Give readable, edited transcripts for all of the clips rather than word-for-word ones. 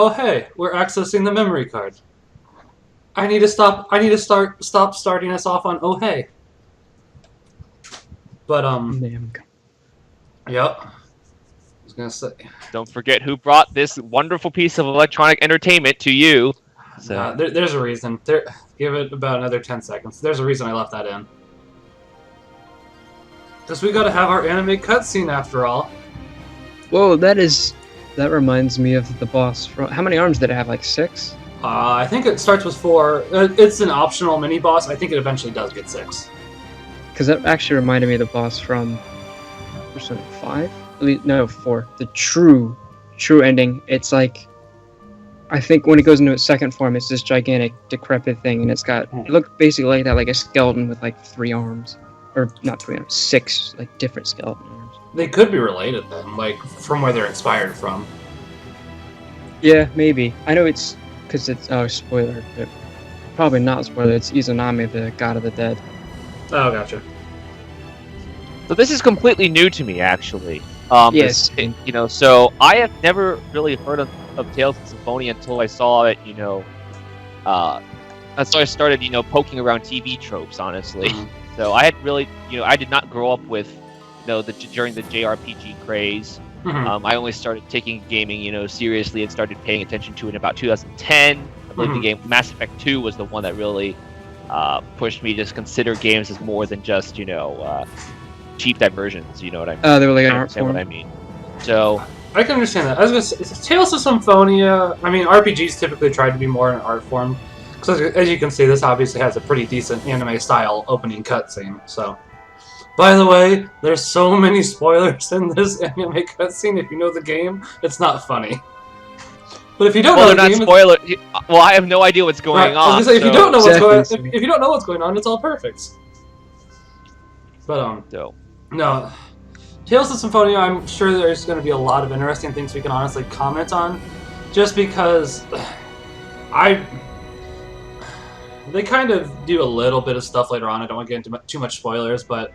Oh hey, we're accessing the memory card. I need to stop starting us off on oh hey. But yep. I was gonna say. Don't forget who brought this wonderful piece of electronic entertainment to you. So There's a reason. Give it about another 10 seconds. There's a reason I left that in. Because we gotta have our anime cutscene after all. Whoa, that reminds me of the boss. How many arms did it have? Like 6? I think it starts with 4. It's an optional mini boss. I think it eventually does get 6. Because that actually reminded me of the boss from Persona 5? At least, no, 4. The true ending. It's like, I think when it goes into its second form, it's this gigantic, decrepit thing, and it looks basically like that, like a skeleton with like 3 arms. Or not 3 arms, 6 like different skeleton arms. They could be related then, like from where they're inspired from. Yeah, maybe. I know it's because it's spoiler, but probably not spoiler. It's Izanami, the god of the dead. Oh, gotcha. So this is completely new to me, actually. Yes. So I have never really heard of Tales of Symphonia until I saw it. That's why I started, poking around TV tropes, honestly. Mm-hmm. So I had really, I did not grow up with, during the JRPG craze. Mm-hmm. I only started taking gaming, seriously and started paying attention to it in about 2010. I believe the game Mass Effect 2 was the one that really pushed me to just consider games as more than just, cheap diversions. You know what I mean? They were like an art form. What I mean. So I can understand that. I was gonna say, Tales of Symphonia. I mean, RPGs typically try to be more an art form. Because as you can see, this obviously has a pretty decent anime-style opening cutscene. So, by the way, there's so many spoilers in this anime cutscene. If you know the game, it's not funny. But if you don't know the game, spoiler. Well, I have no idea what's going on. I was gonna say, if you don't know if you don't know what's going on, it's all perfect. But no, Tales of Symphonia. I'm sure there's going to be a lot of interesting things we can honestly comment on, just because they kind of do a little bit of stuff later on. I don't want to get into too much spoilers, but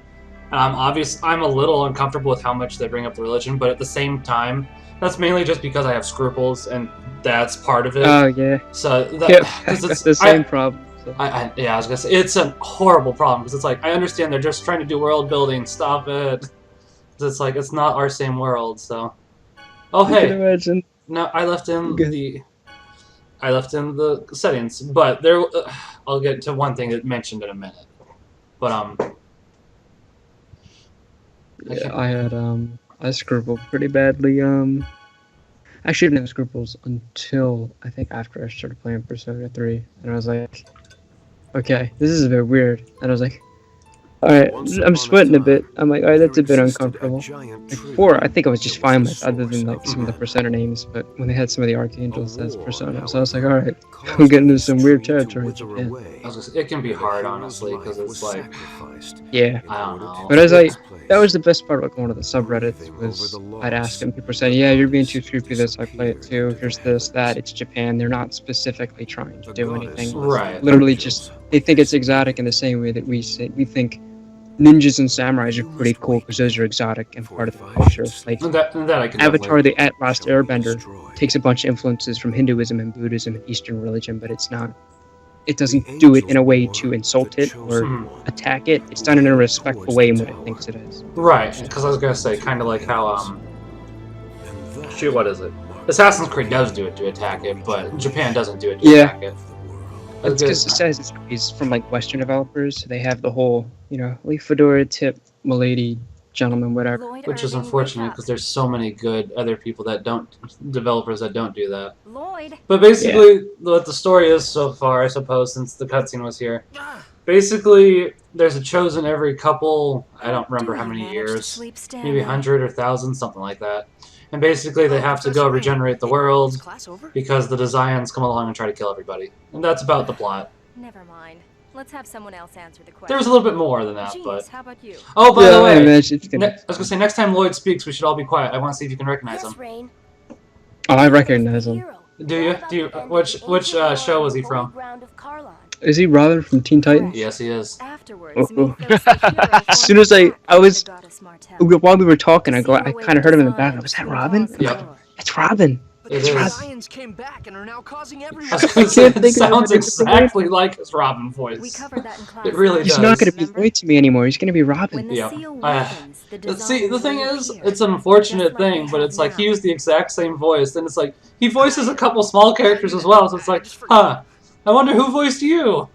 I'm a little uncomfortable with how much they bring up the religion, but at the same time, that's mainly just because I have scruples, and that's part of it. Oh, yeah. So it's the same problem. So. I was gonna say, it's a horrible problem, because it's like, I understand they're just trying to do world building, stop it. It's like, it's not our same world, so. Oh, hey. Can imagine. No, I left in the settings, but there. I'll get to one thing that mentioned in a minute. But yeah, I scrupled pretty badly. Actually, I didn't have scruples until I think after I started playing Persona 3, and I was like, okay, this is a bit weird, and I was like, alright, I'm sweating a bit. I'm like, alright, that's a bit uncomfortable. Like 4, I think I was just fine with, other than like some of the Persona names, but when they had some of the Archangels as Persona, so I was like, alright, I'm getting into some weird territory. Yeah. It can be hard, honestly, because it's like, yeah, I don't know. But as that was the best part of like one of the subreddits was I'd ask them, people saying, yeah, you're being too creepy, this, I play it too, here's this, that, it's Japan, they're not specifically trying to do anything. Right. Literally just, they think it's exotic in the same way that we think ninjas and samurais are pretty cool because those are exotic and part of the culture. Like that I can Avatar: The Last Airbender takes a bunch of influences from Hinduism and Buddhism and Eastern religion, but it doesn't do it in a way to insult it or attack it. It's done in a respectful way in what it thinks it is. Right, because I was gonna say, kind of like how what is it? Assassin's Creed does do it to attack it, but Japan doesn't do it to attack it. It's because it says it's from like Western developers. So they have the whole, like fedora tip, milady, gentleman, whatever. Which is unfortunate because there's so many good other people developers that don't do that. But basically, what the story is so far, I suppose, since the cutscene was here, basically there's a chosen every couple, I don't remember how many years, maybe 100 or 1,000, something like that. And basically they have to go regenerate the world because the Desians come along and try to kill everybody. And that's about the plot. Never mind. Let's have someone else answer the question. There was a little bit more than that, but... How about you? Oh, by the way, I was going to say, next time Lloyd speaks, we should all be quiet. I want to see if you can recognize him. Oh, I recognize him. Do you? Which show was he from? Is he Robin from Teen Titans? Yes, he is. As soon as while we were talking, I kind of heard him in the background. Was that Robin? Yep. It's Robin. But It the is. Lions came back and are now causing I everyone. was gonna say, it sounds exactly like his Robin voice. We covered that in class. It really He's does. not going to be Remember? Lloyd to me anymore. He's going to be When Robin. the Yeah. seal weakens, the But see, the designers thing will is, appear, it's an unfortunate just like thing, they but have it's like now. he used the exact same voice, and it's like he voices a couple small characters as well, so it's like, huh, I wonder who voiced you?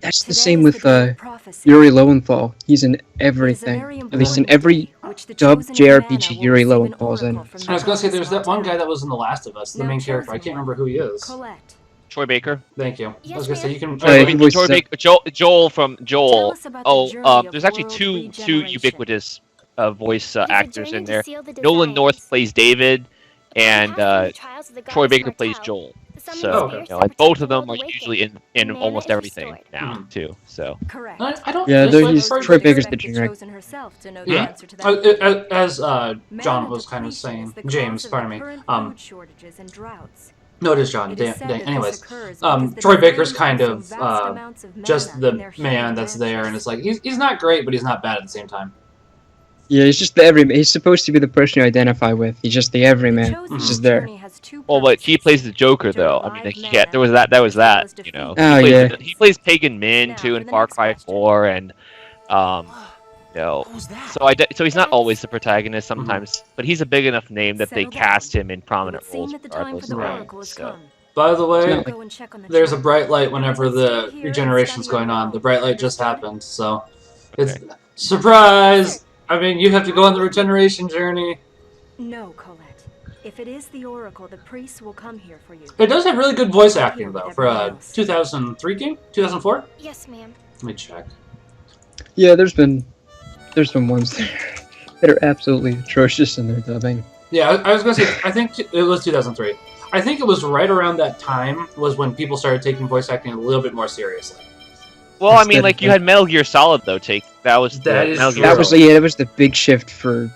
That's the Today same is with the day of prophecy. Yuri Lowenthal. He's in It is a everything. very At least in important every day, which the dubbed chosen of JRPG Mana will Yuri receive an Lowenthal's in. oracle from the I was gonna say, there's goddess that one guy Montana. that was in The Last of Us, the Now main character. I chosen can't one, remember who he is. Colette. Troy Baker. Thank you. I Yes, was gonna say, you can. Oh, yeah, he voiced Troy Baker, Joel from Joel. Tell us about the journey of There's actually world two regeneration. ubiquitous voice There's a actors journey in to there. seal the Nolan desires. North plays David, We and have through the trials of the Troy goddess Baker plays Martel. Joel. The summoning So, Oh, spirits you know, that and both protect of the them world are awaken. usually in Mana almost is everything restored. now too. So Correct. I don't. Yeah, dislike he's Troy Troy Baker. Baker's the Expect generic. chosen herself to know Yeah. the answer to that. As Mana John was kind of depletion saying, is the cause James, of pardon the me. current food shortages and droughts. No, it is John. It is Dang. said that this Anyways, occurs because the Troy Baker's designers kind consume of vast amounts of just mana the in their man healing that's there, and branches. it's like he's not great, but he's not bad at the same time. Yeah, he's just the everyman. He's supposed to be the person you identify with. He's just the The everyman. chosen He's just there. journey has two well, but he purposes. plays the Joker To though. I revive mean, like, mana, there was that. as well as You know, Oh, he plays, yeah. he plays Pagan Min Now, too for in the Far next Cry question. 4, and you know, Who's that? so he's not always the protagonist sometimes, but he's a big enough name that they Settle cast down. him in It prominent would seem roles that the time for regardless. the Right. oracle has So- come. By the way, not Go and check on the there's a chart. bright light whenever Stay the here and regeneration's study going on on. your The own. bright light just Understood? happened, so it's surprise. I mean, you have to go on the regeneration journey. No, Colette. If it is the oracle, the priests will come here for you. It does have really good voice Here acting with though for everyone a else. 2003 game, 2004. Yes, ma'am. Let me check. Yeah, there's been ones that are absolutely atrocious in their dubbing. Yeah, I was gonna say. I think it was 2003. I think it was right around that time was when people started taking voice acting a little bit more seriously. Well, I mean, like you had Metal Gear Solid though. That was That is Metal true. Gear That was Solid. that was the big shift for.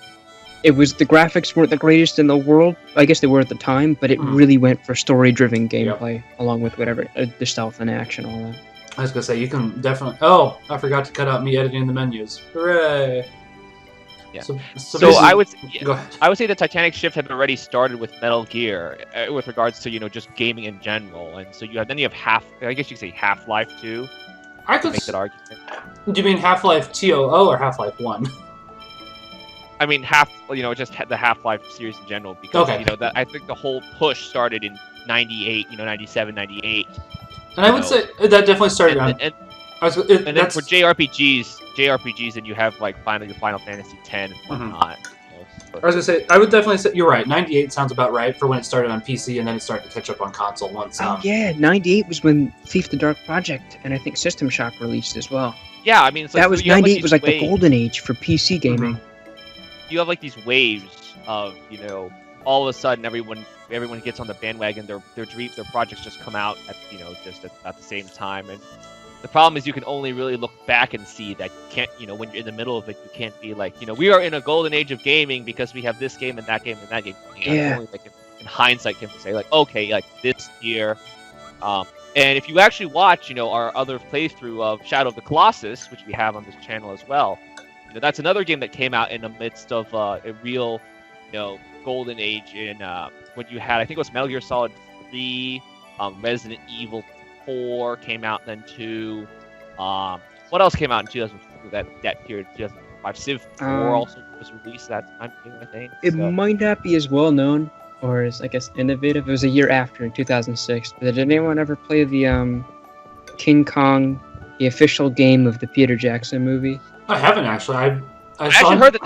It was the graphics weren't the greatest in the world. I guess they were at the time, but it Mhm. really went for story-driven gameplay, along with whatever the stealth and action, all that. I was gonna say you can definitely. Oh, I forgot to cut out me editing the menus. Hooray! Yeah. So So I would Go ahead. I would say the Titanic shift had already started with Metal Gear, with regards to just gaming in general, and so you have I guess you could say Half-Life 2. I To could. make that argument. Do you mean Half-Life TOO or Half-Life 1? I mean, just the Half-Life series in general, because Okay. that I think the whole push started in 98, 97, 98. And I would say that definitely started around. And I was, then that's, for JRPGs, and you have like your Final Fantasy X and whatnot. I was gonna say I would definitely say you're right. 98 sounds about right for when it started on PC, and then it started to catch up on console once. Oh yeah, 98 was when Thief the Dark Project and I think System Shock released as well. Yeah, I mean, it's like, That was you have, 98 was like these the golden age for PC gaming. Mhm. You have like these waves of all of a sudden everyone gets on the bandwagon. Their projects just come out at just at the same time, and the problem is you can only really look back and see that you can't when you're in the middle of it, you can't be like we are in a golden age of gaming because we have this game and that game and that game. Yeah. Only, like, in hindsight can say like, okay, like this year. And if you actually watch our other playthrough of Shadow of the Colossus, which we have on this channel as well, that's another game that came out in the midst of a real golden age in when you had, I think it was Metal Gear Solid 3, Resident Evil 4 came out then too. What else came out in 2004? That period, 2005. Civ 4 also was released that time too, I think. It So- might not be as well known or as I guess innovative. It was a year after in 2006. But did anyone ever play the King Kong, the official game of the Peter Jackson movie? I haven't actually. I I saw. actually heard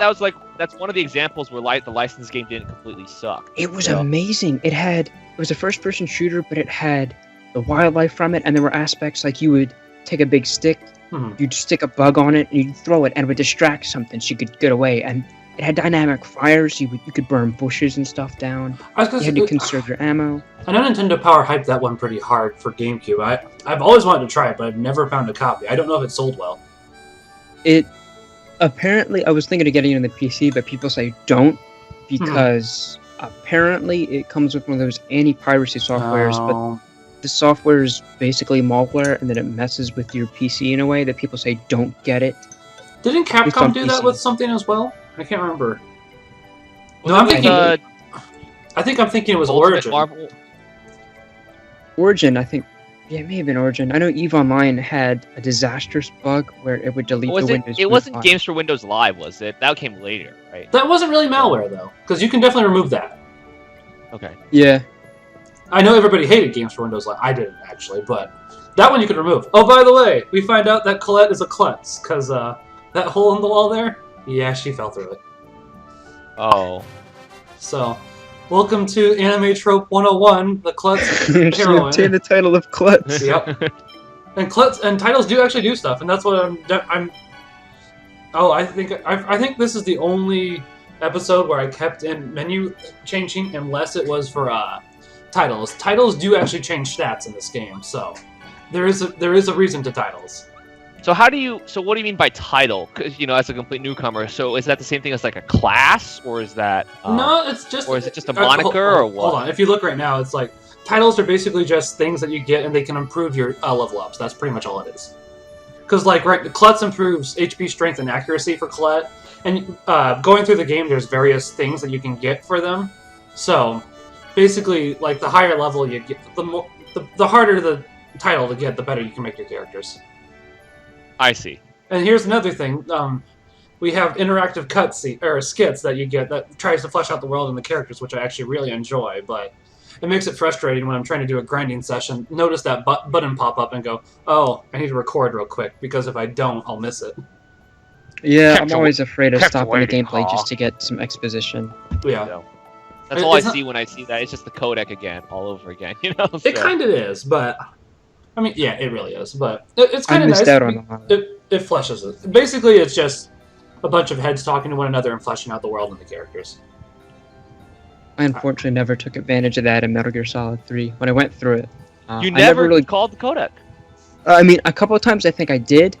that's one of the examples where the licensed game didn't completely suck. It was Yeah. amazing. It was a first-person shooter, but it had the wildlife from it, and there were aspects like you would take a big stick, Mhm. you'd stick a bug on it, and you'd throw it, and it would distract something so you could get away. And it had dynamic fires. You could burn bushes and stuff down. I was You gonna had say, to conserve your ammo. I know Nintendo Power hyped that one pretty hard for GameCube. I've always wanted to try it, but I've never found a copy. I don't know if it sold well. It apparently, I was thinking of getting it on the PC, but people say don't because apparently it comes with one of those anti-piracy softwares, but Oh. the software is basically malware, and then it messes with your PC in a way that people say don't get it. Didn't It's on Capcom do that PC. with something as well? I can't remember. Well, No, I'm that was, thinking. I think I'm thinking it was Ultimate Origin. Marvel. Origin, I think. Yeah, it may have been Origin. I know EVE Online had a disastrous bug where it would delete the Windows. It boot wasn't file. Games for Windows Live, was it? That came later, right? That wasn't really malware though, because you can definitely remove that. Okay. Yeah. I know everybody hated Games for Windows Live. I didn't actually, but that one you could remove. Oh, by the way, we find out that Colette is a klutz because that hole in the wall there. Yeah, she fell through it. Oh. So, welcome to Anime Trope 101, the klutz She heroine. obtained the title of Klutz. Yep. And klutz and titles do actually do stuff, and that's what I'm. Oh, I think this is the only episode where I kept in menu changing, unless it was for titles. Titles do actually change stats in this game, so there is a reason to titles. So what do you mean by title? Because as a complete newcomer, so is that the same thing as like a class, or is that No, it's just. or is it just a moniker, or what? Hold on, if you look right now, it's like titles are basically just things that you get, and they can improve your level ups. That's pretty much all it is. Because Klutz improves HP, strength, and accuracy for Colette, and going through the game, there's various things that you can get for them. So basically, like the higher level you get, the harder the title to get, the better you can make your characters. I see. And here's another thing. We have interactive skits that you get that tries to flesh out the world and the characters, which I actually really enjoy, but it makes it frustrating when I'm trying to do a grinding session. Notice that button pop up and go, oh, I need to record real quick, because if I don't, I'll miss it. Yeah, I'm always afraid of kept stopping the waiting, gameplay aw. just to get some exposition. Yeah. So, that's all I It's not- see when I see that. It's just the codec again, all over again. It kind of is, but I mean, yeah, it really is. But it's kind I of nice. missed out on a lot. It fleshes it. Basically, it's just a bunch of heads talking to one another and fleshing out the world and the characters. I unfortunately never took advantage of that in Metal Gear Solid 3 when I went through it. You I never really. called the codec. I mean, a couple of times I think I did,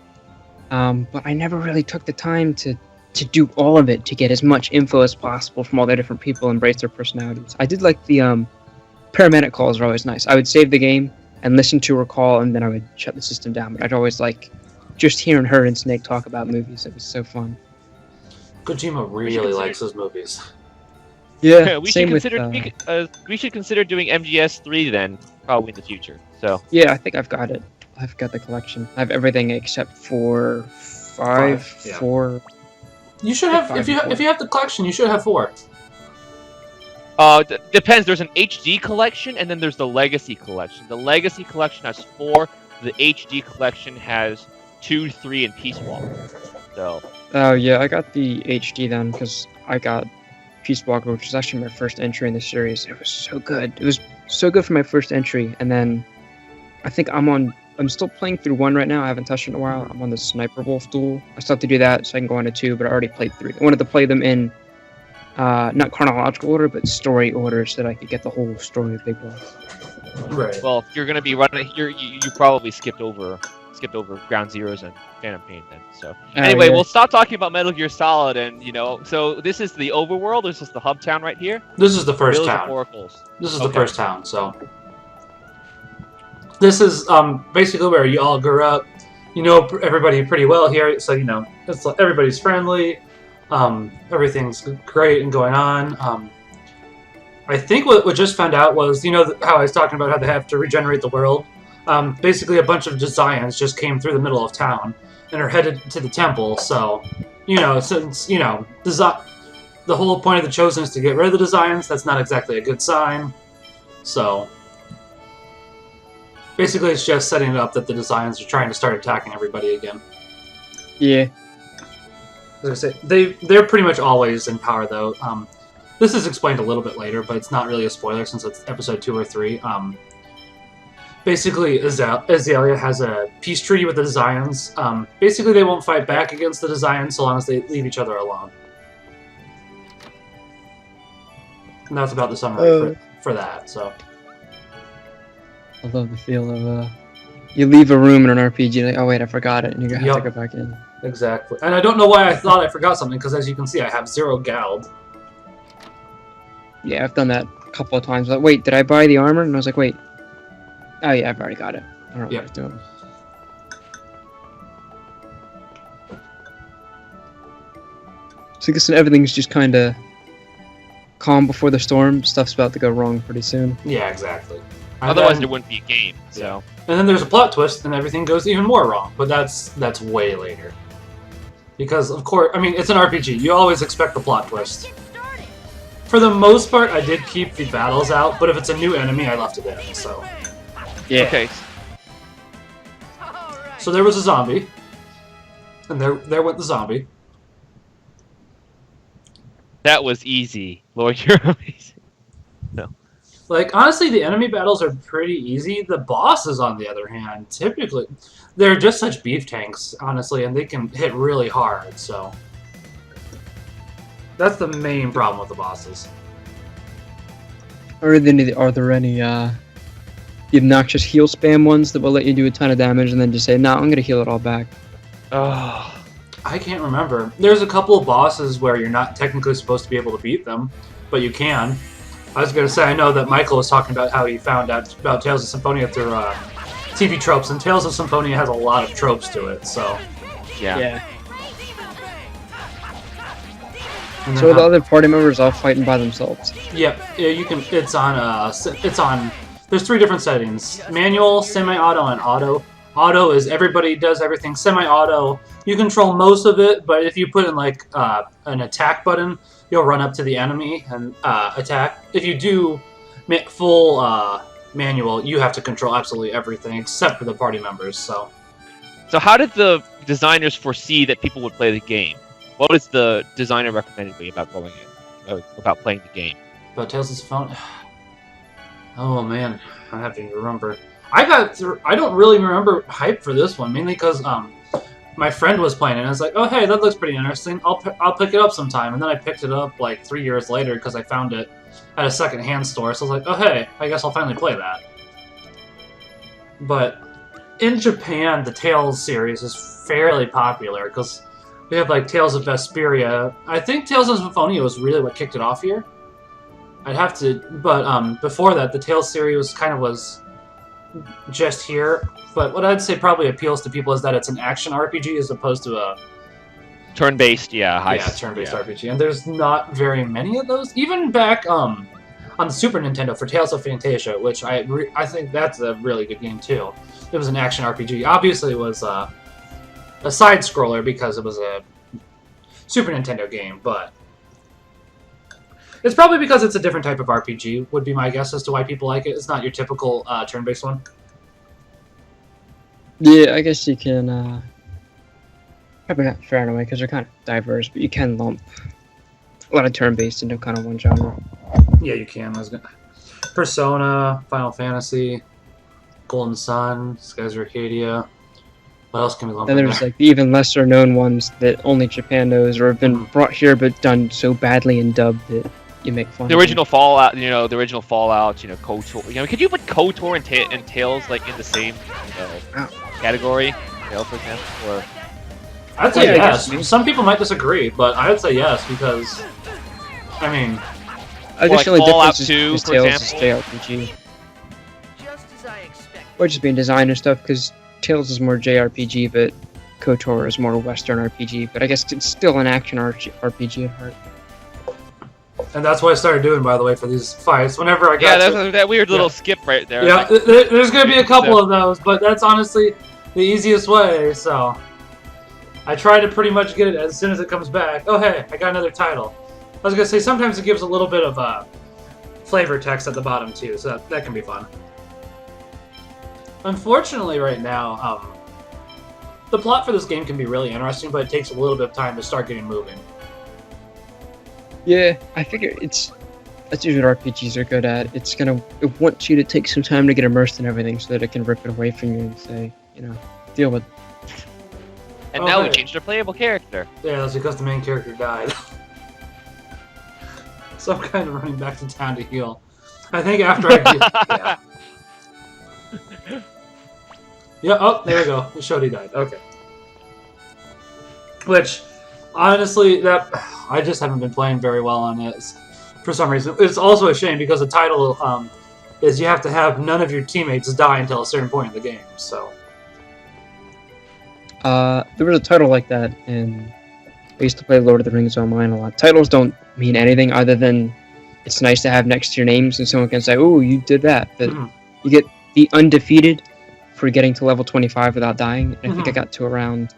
but I never really took the time to do all of it to get as much info as possible from all the different people, embrace their personalities. I did like the paramedic calls are always nice. I would save the game and listen to her call, and then I would shut the system down. But I'd always like just hearing her and Snake talk about movies. It was so fun. Kojima really likes his movies. Yeah, we same should with. consider we should consider doing MGS3 then, probably in the future. So Yeah, I think I've got it. I've got the collection. I have everything except for 5, Five, yeah. 4. You should have Five if you and four. if you have the collection, you should have 4. depends. There's an HD collection, and then there's the Legacy collection. The Legacy collection has 4. The HD collection has 2, 3, and Peace Walker. So. Oh yeah, I got the HD then because I got Peace Walker, which was actually my first entry in the series. It was so good. It was so good for my first entry, and then I think I'm still playing through 1 right now. I haven't touched it in a while. I'm on the Sniper Wolf duel. I still have to do that so I can go on to 2, but I already played 3. I wanted to play them in not chronological order, but story order, so that I could get the whole story of Big Boss. Right. Well, if you're gonna be running, you probably skipped over Ground Zeroes and Phantom Pain then. So anyway, yeah. we'll stop talking about Metal Gear Solid, and so this is the overworld. This is the hub town right here. This is the first Village of town. Oracles. This is Okay. the first town, so this is basically where you all grew up. You know everybody pretty well here, so it's like everybody's friendly. Everything's great and going on. I think what we just found out was, how I was talking about how they have to regenerate the world. Basically, a bunch of Desians just came through the middle of town and are headed to the temple. So, since the whole point of the Chosen is to get rid of the Desians, that's not exactly a good sign. So, basically, it's just setting it up that the Desians are trying to start attacking everybody again. Yeah. As I say, they're pretty much always in power, though. This is explained a little bit later, but it's not really a spoiler since it's episode 2 or 3. Basically, Azalea has a peace treaty with the Desians. Basically, they won't fight back against the Desians so long as they leave each other alone. And that's about the summary for that. So. I love the feel of you leave a room in an RPG, like, oh wait, I forgot it, and you have to go back in. Exactly. And I don't know why I thought I forgot something, because as you can see, I have 0 Gald. Yeah, I've done that a couple of times. Like, wait, did I buy the armor? And I was like, wait. Oh yeah, I've already got it. I don't know what I was doing. So I guess everything's just kind of calm before the storm, stuff's about to go wrong pretty soon. Yeah, exactly. Otherwise, there wouldn't be a game. So. And then there's a plot twist, and everything goes even more wrong. But that's way later. Because of course, I mean, it's an RPG. You always expect the plot twist. For the most part, I did keep the battles out, but if it's a new enemy, I left it in. So. Yeah. Okay. So there was a zombie, and there went the zombie. That was easy, Lord. You're amazing. No. Like, honestly, the enemy battles are pretty easy. The bosses, on the other hand, typically, they're just such beef tanks, honestly, and they can hit really hard, so. That's the main problem with the bosses. Are there any the obnoxious heal spam ones that will let you do a ton of damage and then just say, "No, I'm gonna heal it all back"? Oh. I can't remember. There's a couple of bosses where you're not technically supposed to be able to beat them, but you can. I was going to say, I know that Michael was talking about how he found out about Tales of Symphonia through TV tropes, and Tales of Symphonia has a lot of tropes to it, so... Yeah. So the other party members all fighting by themselves? Yep, yeah, you can. It's on... There's 3 different settings. Manual, semi-auto, and auto. Auto is everybody does everything. Semi-auto, you control most of it, but if you put in like an attack button, you'll run up to the enemy and attack. If you do full manual, you have to control absolutely everything except for the party members. So how did the designers foresee that people would play the game? What was the designer recommended me about about playing the game? About Tales of Symphonia. Oh man, I have to remember. I don't really remember hype for this one, mainly because my friend was playing it, and I was like, oh hey, that looks pretty interesting, I'll pick it up sometime, and then I picked it up like 3 years later because I found it at a second-hand store, so I was like, oh hey, I guess I'll finally play that. But in Japan, the Tales series is fairly popular, because we have like Tales of Vesperia. I think Tales of Symphonia was really what kicked it off here. I'd have to, but before that, the Tales series was just here, but what I'd say probably appeals to people is that it's an action RPG as opposed to a turn-based, turn-based RPG, and there's not very many of those. Even back on the Super Nintendo for Tales of Fantasia, which I think that's a really good game too. It was an action RPG. Obviously, it was a side-scroller because it was a Super Nintendo game, but it's probably because it's a different type of RPG, would be my guess as to why people like it. It's not your typical turn-based one. Yeah, I guess you can, probably not fair in a way, because they're kind of diverse, but you can lump a lot of turn-based into kind of one genre. Yeah, you can. Persona, Final Fantasy, Golden Sun, Skies of Arcadia. What else can we lump in Then there's there? like the even lesser known ones that only Japan knows, or have been brought here but done so badly in dub that you make fun The of original Fallout, KOTOR, could you put KOTOR and Tales like in the same category, for example? Or I'd say Yeah, I yes. guess. Some people might disagree, but I would say yes because, I mean, I guess like the only Fallout difference 2, is for Tales example? is JRPG. Just as I expected. Or just being design and stuff, because Tales is more JRPG, but KOTOR is more Western RPG, but I guess it's still an action RPG at heart. and that's what I started doing, by the way, for these fights. Whenever I got there's that weird little skip right there. yeah, there's going to be a couple of those, but that's honestly the easiest way, so I try to pretty much get it as soon as it comes back. Oh, hey, I got another title. I was going to say, sometimes it gives a little bit of flavor text at the bottom, too, so that can be fun. Unfortunately, right now, the plot for this game can be really interesting, but it takes a little bit of time to start getting moving. Yeah, I figure that's usually what RPGs are good at. It wants you to take some time to get immersed in everything so that it can rip it away from you and say, deal with it. And now we changed our playable character. Yeah, that's because the main character died. So I'm kind of running back to town to heal. I think after I do... Yeah. Yeah, oh, there we go. It showed he died. Okay. Which, honestly, I just haven't been playing very well on it for some reason. It's also a shame because the title is you have to have none of your teammates die until a certain point in the game, so... There was a title like that, and I used to play Lord of the Rings Online a lot. Titles don't mean anything other than it's nice to have next to your names, and someone can say, "Oh, you did that." But Mhm. you get the undefeated for getting to level 25 without dying. And I think I got to around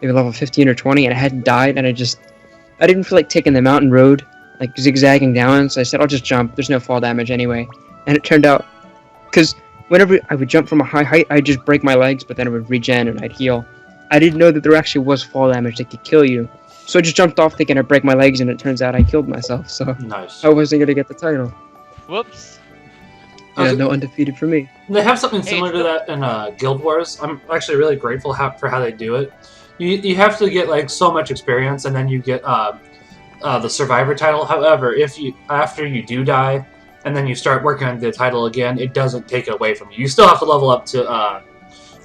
maybe level 15 or 20, and I hadn't died, and I didn't feel like taking the mountain road, like zigzagging down. So I said, "I'll just jump. There's no fall damage anyway." And it turned out, because whenever I would jump from a high height, I'd just break my legs, but then it would regen and I'd heal. I didn't know that there actually was fall damage that could kill you. So I just jumped off thinking I'd break my legs, and it turns out I killed myself, so Nice. I wasn't going to get the title. Whoops. Yeah, no undefeated for me. They have something similar to that in Guild Wars. I'm actually really grateful for how they do it. You have to get like so much experience, and then you get the survivor title. However, after you do die, and then you start working on the title again, it doesn't take it away from you. You still have to level up to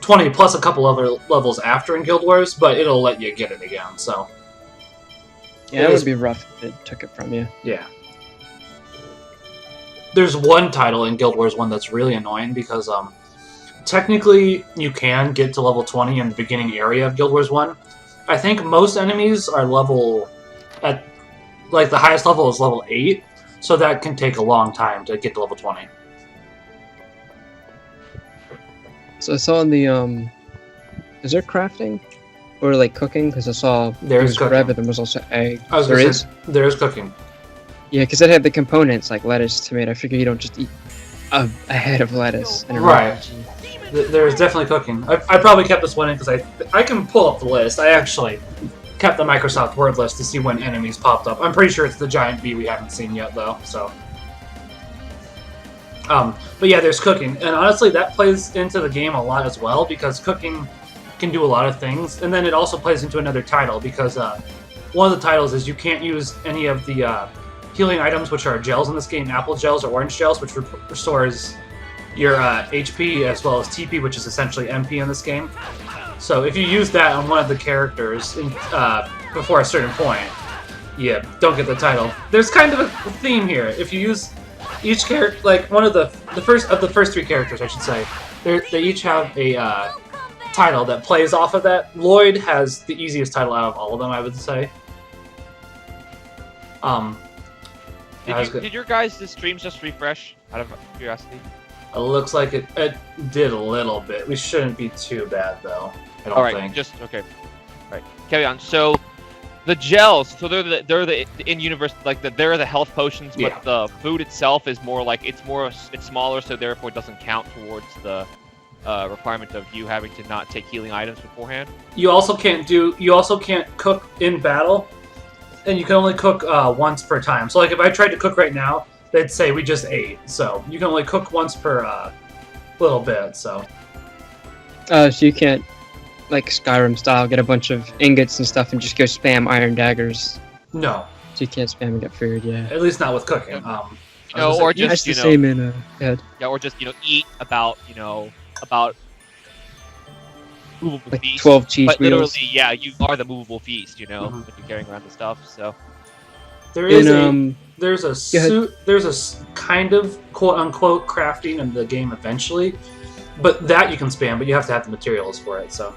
20 plus a couple other levels after in Guild Wars, but it'll let you get it again. So yeah, it would be rough if it took it from you. Yeah. There's one title in Guild Wars 1 that's really annoying because technically you can get to level 20 in the beginning area of Guild Wars 1. I think most enemies are level at like the highest level is level 8, so that can take a long time to get to level 20. So I saw in the is there crafting or like cooking? Because I saw There's cooking. bread, but there was also egg. There is cooking. Yeah, because it had the components like lettuce, tomato. I figure you don't just eat a head of lettuce. And Right. There's definitely cooking. I probably kept this one in because I can pull up the list. I actually kept the Microsoft Word list to see when enemies popped up. I'm pretty sure it's the giant bee we haven't seen yet, though. So, but yeah, there's cooking, and honestly, that plays into the game a lot as well because cooking can do a lot of things, and then it also plays into another title because one of the titles is you can't use any of the healing items, which are gels in this game, apple gels or orange gels, which restores your HP as well as TP, which is essentially MP in this game. So if you use that on one of the characters before a certain point, yeah, don't get the title. There's kind of a theme here. If you use each character, like one of the first three characters, I should say, they each have a title that plays off of that. Lloyd has the easiest title out of all of them, I would say. Did your guys' streams just refresh out of curiosity? It looks like it did a little bit. We shouldn't be too bad though. I don't think. Okay. All right, carry on. So the gels, so they're the in-universe, like they're the health potions, but Yeah. the food itself is more like it's smaller, so therefore it doesn't count towards the requirement of you having to not take healing items beforehand. You also can't cook in battle, and you can only cook once per time. So like if I tried to cook right now, they'd say we just ate. So you can only cook once per little bit. So so you can't, like Skyrim style, get a bunch of ingots and stuff and just go spam iron daggers. no, So you can't spam and get food, yeah. at least not with cooking. Or just That's the same in head. yeah, or just eat about movable Like feast. 12 cheese But wheels. literally, yeah, you are the movable feast, Mhm. when you're carrying around the stuff. So there is In, there's a suit. There's a kind of quote unquote crafting in the game eventually, but that you can spam, but you have to have the materials for it. So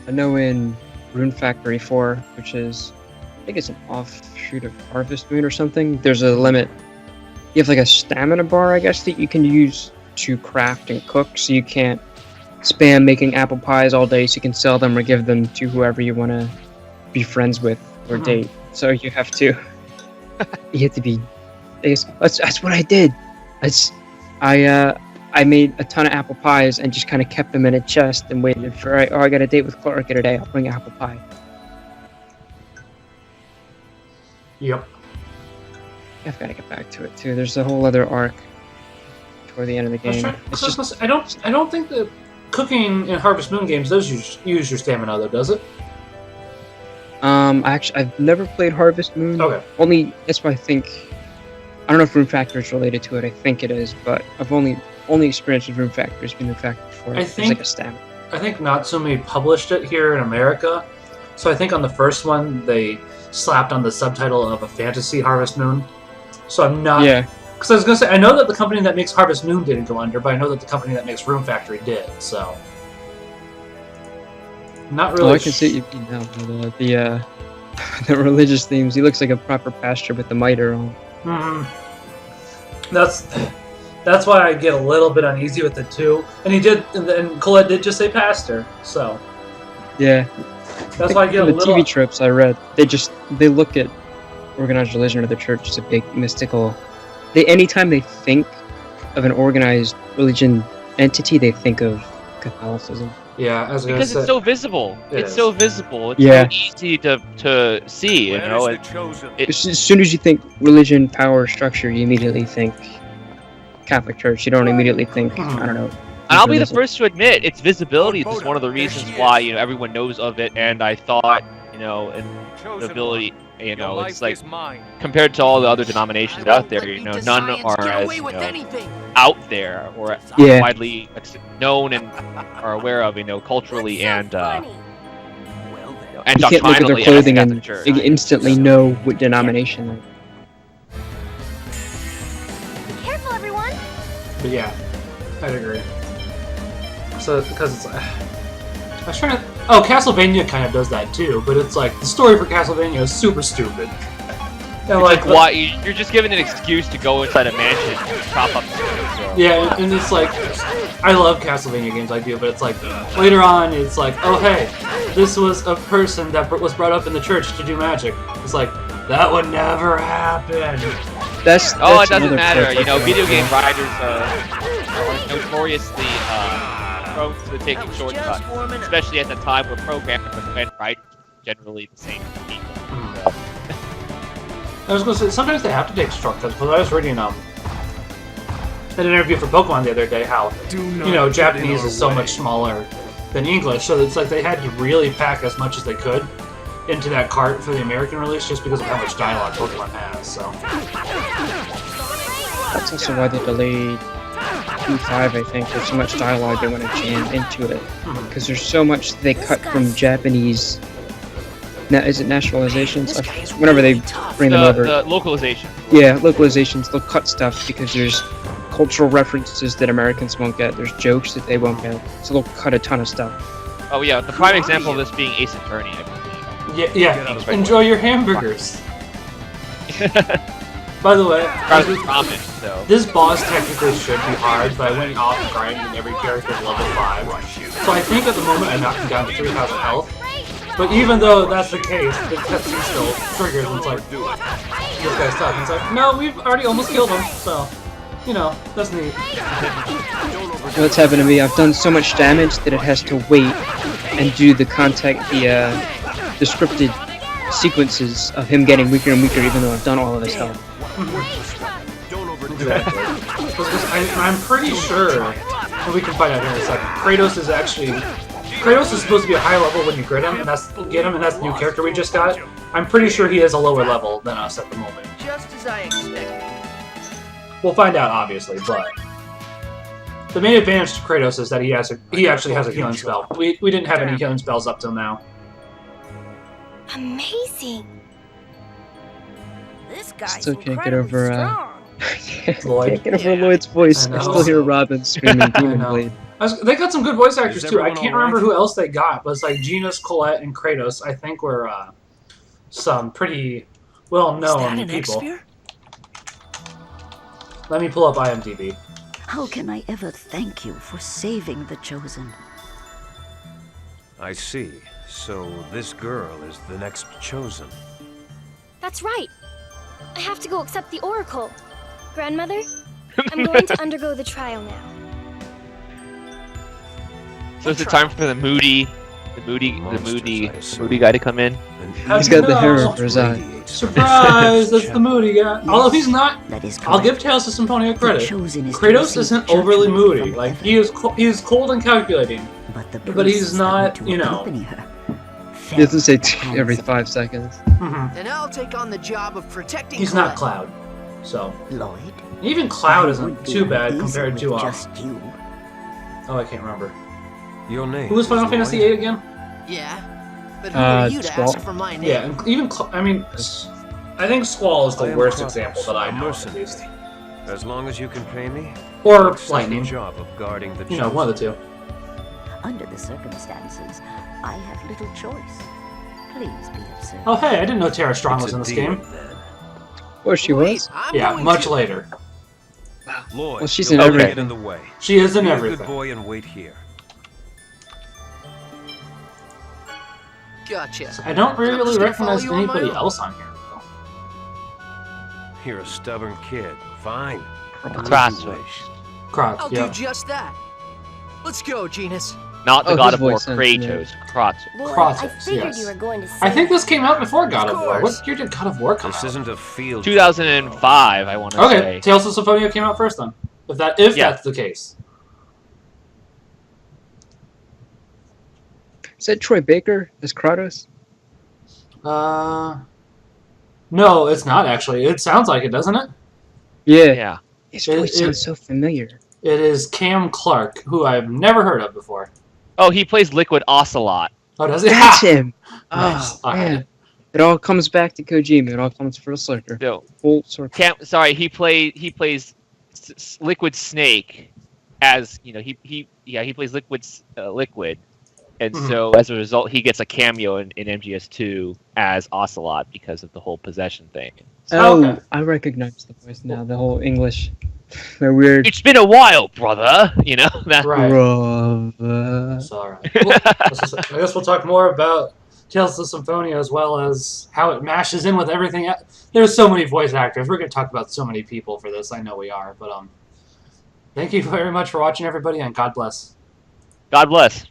I know in Rune Factory 4, which is, I think it's an offshoot of Harvest Moon or something, there's a limit. You have like a stamina bar, I guess, that you can use to craft and cook, so you can't spam making apple pies all day, so you can sell them or give them to whoever you want to be friends with or date. So you have to, you have to be, I guess, that's what I did. I made a ton of apple pies and just kind of kept them in a chest and waited for, I got a date with Clark today, I'll bring apple pie. yep. I've got to get back to it too. There's a whole other arc toward the end of the game. It's just, I don't think that cooking in Harvest Moon games does use your stamina though, does it? I've never played Harvest Moon. Okay. Only, that's why I don't know if Rune Factory is related to it. I think it is, but I've only experience with Rune Factory has been Rune Factory 4. There's like a stamina. I think Natsume published it here in America, so I think on the first one they slapped on the subtitle of a fantasy Harvest Moon. So I'm not. Yeah. Because I was gonna say, I know that the company that makes Harvest Moon didn't go under, but I know that the company that makes Rune Factory did. So not really. Oh, I can see it now. The religious themes. He looks like a proper pastor with the mitre on. That's why I get a little bit uneasy with the 2. And he did, and Colette did just say pastor, so Yeah. that's why I get a the little. TV tropes I read, they look at organized religion or the church as a big mystical. Anytime they think of an organized religion entity, they think of Catholicism. Yeah, as because it's so visible. It's so visible. It's Yeah. so easy to see. You know, As soon as you think religion, power, structure, you immediately think Catholic Church. You don't immediately think, I don't know. And I'll be the first to admit, its visibility is one of the reasons why everyone knows of it. And I thought, in the ability, it's like compared to all the other denominations out there, none are as out there or widely known and are aware of, culturally and You can't look at doctrinally their clothing as the and Church. instantly know what denomination they're. Be careful, everyone. But yeah, I'd agree. So, because it's I was trying to. Oh, Castlevania kind of does that too, but it's like the story for Castlevania is super stupid. And It's like why you're just given an excuse to go inside a mansion and chop up. Yeah, and it's like I love Castlevania games, I do, but it's like later on, it's like, oh hey, this was a person that was brought up in the church to do magic. It's like that would never happen. That's it doesn't another matter. trope. Video game writers are notoriously prone to taking shortcuts, especially at the time where programmers and writers are generally the same people. I was going to say, sometimes they have to take shortcuts, because I was reading an interview for Pokemon the other day, how, Japanese is so much smaller than English, so it's like they had to really pack as much as they could into that cart for the American release, just because of how much dialogue Pokemon has, so. That's also why they delayed Q5, I think. There's so much dialogue they want to jam into it. Because there's so much they cut from Japanese. Now, is it nationalizations? Whenever they bring them over. The localization. Yeah, localizations. They'll cut stuff because there's cultural references that Americans won't get. There's jokes that they won't get. So they'll cut a ton of stuff. Oh yeah, the prime example of this being Ace Attorney, I believe. Yeah. Enjoy your hamburgers. By the way, this boss technically should be hard, but I went off grinding every character at level 5. So I think at the moment I'm knocking down to 3,000 health. But even though that's the case, the cutscene still triggers and it's like, this guy's tough. And it's like, no, we've already almost killed him, so, that's neat. What's happened to me, I've done so much damage that it has to wait and do the scripted sequences of him getting weaker and weaker even though I've done all of his health. Exactly. I'm pretty sure, well, we can find out here in a second, Kratos is supposed to be a high level when you get him, and that's the new character we just got. I'm pretty sure he is a lower level than us at the moment. Just as I expected. We'll find out, obviously, but the main advantage to Kratos is that he actually has a healing spell. We didn't have any healing spells up till now. Amazing. This guy's Still can't get incredibly over strong. can't get over Lloyd's voice. I still hear Robin screaming Demon Blade. They got some good voice actors too. I can't remember who else they got, but it's like Genis, Colette, and Kratos. I think were some pretty well-known people. Let me pull up IMDb. How can I ever thank you for saving the Chosen? I see. So this girl is the next Chosen. That's right. I have to go accept the Oracle. Grandmother, I'm going to undergo the trial now. So is it time for the moody guy to come in? He's got the hair over his eye. Surprise! That's the moody guy. Although he's not, I'll give Tales of Symphonia credit. Kratos isn't overly moody. Like he is cold and calculating, but he's not, He doesn't say every 5 seconds. Then I'll take on the job of protecting. He's not Cloud, so even Cloud isn't too bad compared to oh, I can't remember. Your name. Who was Final Fantasy VIII again? Yeah, but who are you to ask for my name? Yeah, and even I think Squall is the worst example that I know, at least. As long as you can pay me. Or Lightning. Job of guarding the one of the two. Under the circumstances, I have little choice. Please be of service. Oh hey, I didn't know Tara Strong was in this game. Oh, she was? I'm Yeah, going much to... later. Lloyd, Well, she's don't in let me everything. get in the way. She is in Be a everything. good boy and wait here. Gotcha. I don't I'm just really gonna recognize follow you on my anybody own. else on here, though. You're a stubborn kid. Fine. Do as Kratos. you wish. Kratos, I'll yeah. do just that. Let's go, Genus. Not the Oh, God his of War voice sounds familiar. Kratos. Kratos. Lloyd, Kratos, I figured yes. you were going to say I think this that. came out before God of War. course. What year did God of War come This out? isn't a field. 2005, I want to Okay, say. Tales of Symphonia came out first then. If Yeah. that's the case. Is that Troy Baker as Kratos? No, it's not actually. It sounds like it, doesn't it? Yeah. Yeah. His voice sounds so familiar. It is Cam Clark, who I've never heard of before. Oh, he plays Liquid Ocelot. Oh, does he? That's Ha! him. Nice. Oh, Alright. man. It all comes back to Kojima. It all comes full circle. No, Full circle. he plays Liquid Snake as he plays Liquid, and Mhm. so as a result he gets a cameo in MGS2 as Ocelot because of the whole possession thing. Oh, okay. I recognize the voice now. The whole English. They're weird. It's been a while, brother. You know that. Right. Brother. It's alright. Well, I guess we'll talk more about Tales of Symphonia as well as how it mashes in with everything. There's so many voice actors. We're going to talk about so many people for this. I know we are. But thank you very much for watching, everybody, and God bless. God bless.